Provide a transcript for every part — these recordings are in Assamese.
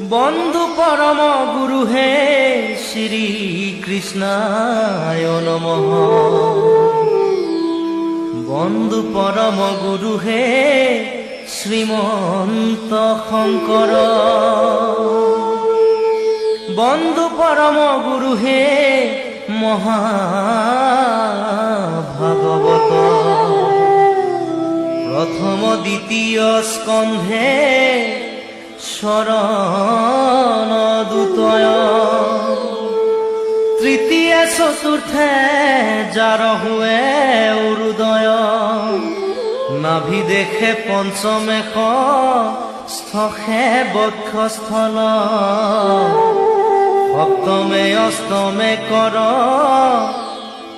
বন্ধু পরম গুরু হে শ্রী কৃষ্ণায় নমঃ। বন্ধু পরম গুরু হে শ্রীমন্ত শঙ্কর। বন্ধু পরম গুরু হে মহাভাগবত। প্রথম দ্বিতীয় স্কন্ধে শরণ দুতয়। তৃতীয় চতুর্থে যার হুয়ে উদয়। নাভি দেখে পঞ্চমেশ স্থে বক্ষস্থল। সপ্তমে অষ্টমে কর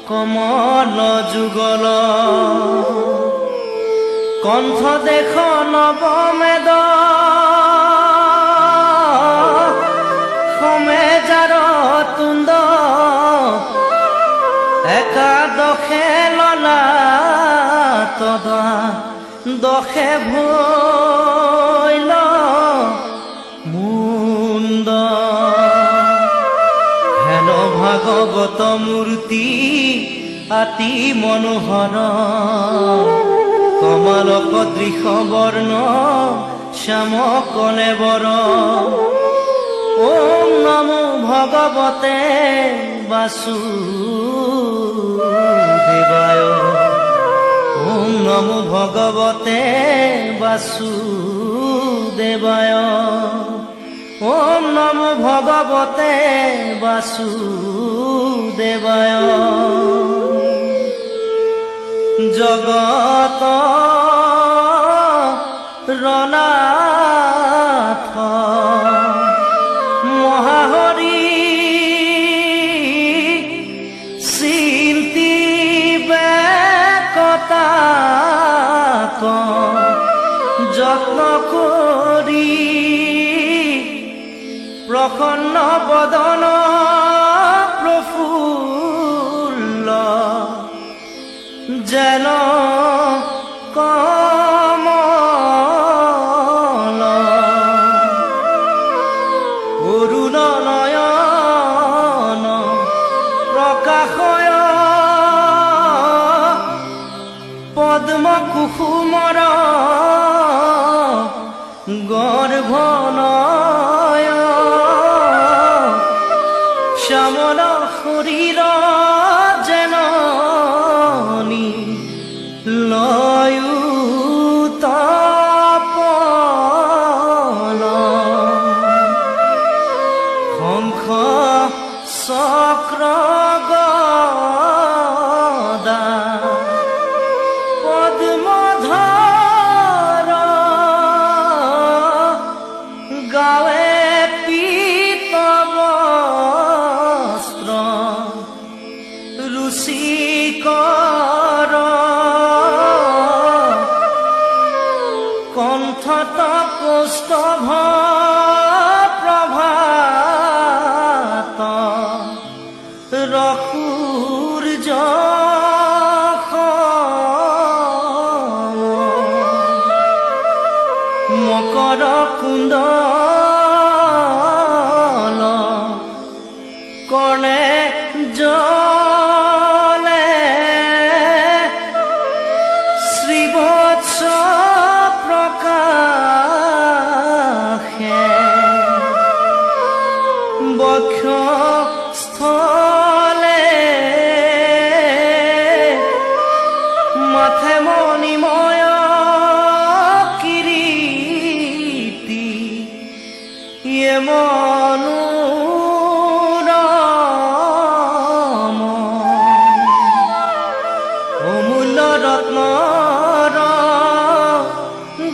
কমল যুগল। কণ্ঠ দেখ নবমেদ সমে যার তুণ্ড। একাদশে ললা তদা দশে ভৈল মুণ্ড। হেন ভাগৱত মূৰ্তি অতি মনোহৰ। কমলক দৃশ বৰ্ণ শ্যাম কলেবৰ। ওম নমো ভগৱতে বাসুদেবায়। ওম নমো ভগৱতে বাসুদেবায়। ওম নমো ভগৱতে বাসুদেবায়। জগত ৰনাথ মহাহৰি চিন্তি বেকতাক যত্ন কৰি। প্ৰসন্ন বদন প্ৰফুল্ল যেন কমল। অৰুণ নয়ন প্ৰকাশয় পদ্ম কুসুমৰ গৰ্ভনয়। শ্যামল শৰীৰ যেন লয়ু তপন। শংখ চক্ৰ গদা পদ্মধৰ। গাৱে পীত বস্ত্ৰ ৰুচিকৰ। কণ্ঠত কৌস্তভ প্ৰভাত ৰসূৰ্য মকৰ কুণ্ডল কৰ্ণে জলে শ্ৰীবৎস প্ৰকাশে। বক্ষস্থলে মাথে মণিময় কিৰীটি। ইয়ে মনোৰম অমূল্য ৰত্নৰ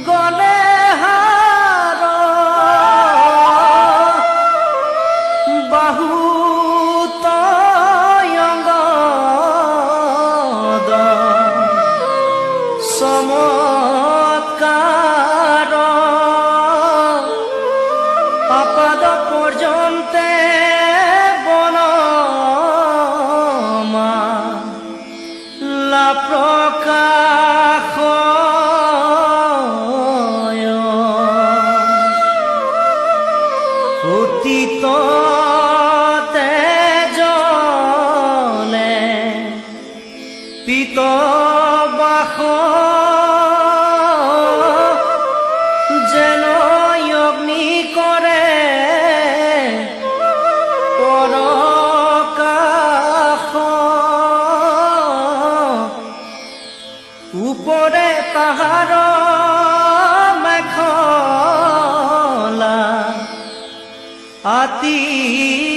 গলে হাৰ। বাহুত অঙ্গদ চমৎকাৰ। অপদ অতীততে জলে পিতবাস যেন অগ্নি কৰে পৰকাশ উপৰে তাহাৰ মেখলা আতি